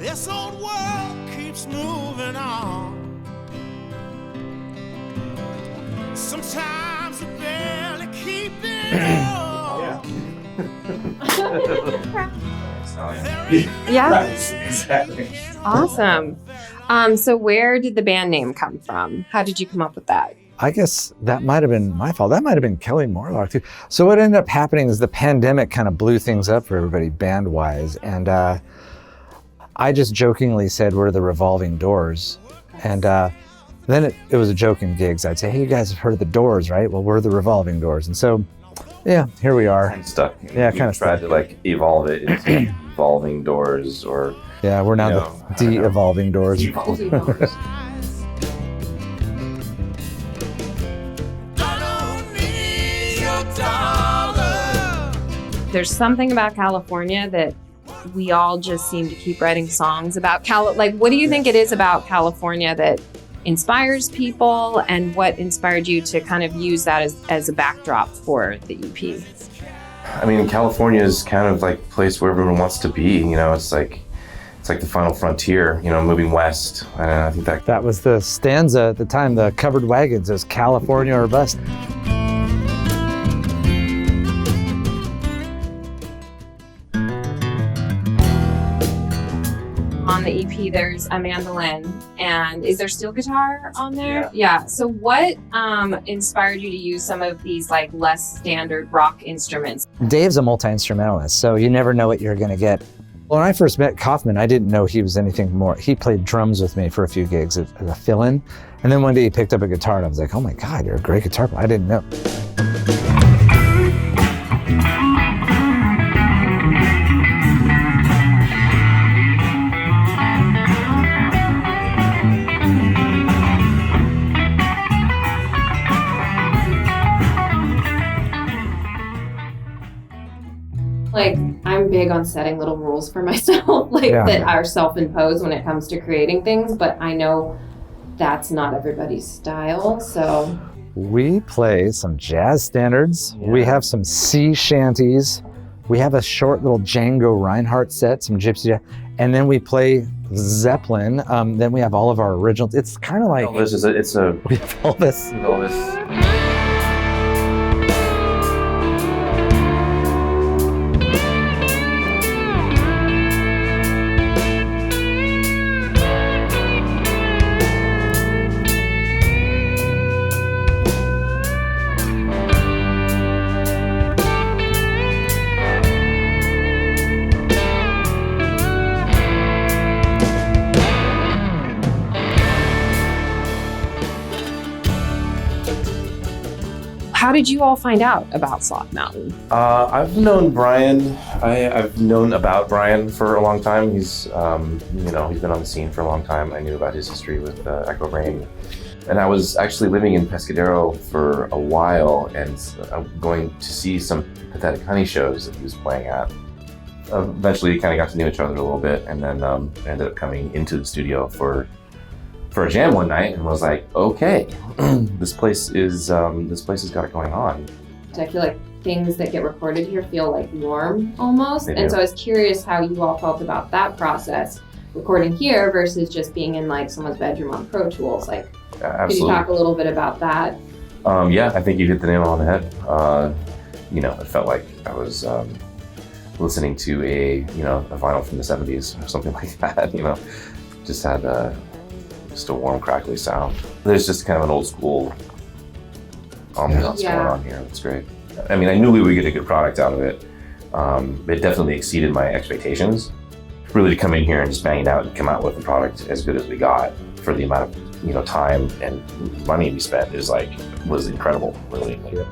This old world keeps moving on. Sometimes we barely keep it on. Yeah. Exactly. Awesome. So where did the band name come from? How did you come up with that? I guess that might have been my fault. That might have been Kelly Morlock too. So what ended up happening is the pandemic kind of blew things up for everybody band-wise. And I just jokingly said, we're the Revolving Doors. And then it was a joke in gigs. I'd say, hey, you guys have heard of the Doors, right? Well, we're the Revolving Doors. And so, yeah, here we are. Kind of stuck. Yeah, kind of tried stuck. to like evolve it into Revolving Doors or... Yeah, we're now the de-evolving Doors. Evolving Doors. There's something about California that we all just seem to keep writing songs about. Like, what do you think it is about California that inspires people, and what inspired you to kind of use that as a backdrop for the EP? I mean, California is kind of like a place where everyone wants to be. You know, it's like the final frontier, you know, moving west. And I think that was the stanza at the time, the Covered Wagons, is California or bust. On the EP, there's a mandolin, and is there steel guitar on there? Yeah. So what inspired you to use some of these like less standard rock instruments? Dave's a multi-instrumentalist, so you never know what you're going to get. When I first met Kaufman, I didn't know he was anything more. He played drums with me for a few gigs as a fill-in, and then one day he picked up a guitar, and I was like, oh my God, you're a great guitar player. I didn't know. Like, I'm big on setting little rules for myself, that are self-imposed when it comes to creating things, but I know that's not everybody's style, so. We play some jazz standards. Yeah. We have some sea shanties. We have a short little Django Reinhardt set, some gypsy jazz, and then we play Zeppelin. Then we have all of our originals. It's kind of like Elvis we have Elvis. Elvis. How did you all find out about Sloth Mountain? I've known Brian. I've known about Brian for a long time. He's, he's been on the scene for a long time. I knew about his history with Echo Brain. And I was actually living in Pescadero for a while and going to see some Pathetic Honey shows that he was playing at. Eventually kind of got to know each other a little bit, and then ended up coming into the studio for a jam one night and was like, okay, this place has got it going on. I feel like things that get recorded here feel like warm almost. And so I was curious how you all felt about that process, recording here versus just being in like someone's bedroom on Pro Tools. Like, absolutely. Could you talk a little bit about that? Yeah, I think you hit the nail on the head. It felt like I was listening to a vinyl from the 70s or something like that, just had just a warm, crackly sound. There's just kind of an old school ambiance going on here. That's great. I mean, I knew we would get a good product out of it. It definitely exceeded my expectations. Really to come in here and just bang it out and come out with a product as good as we got for the amount of time and money we spent was incredible, really. Yeah.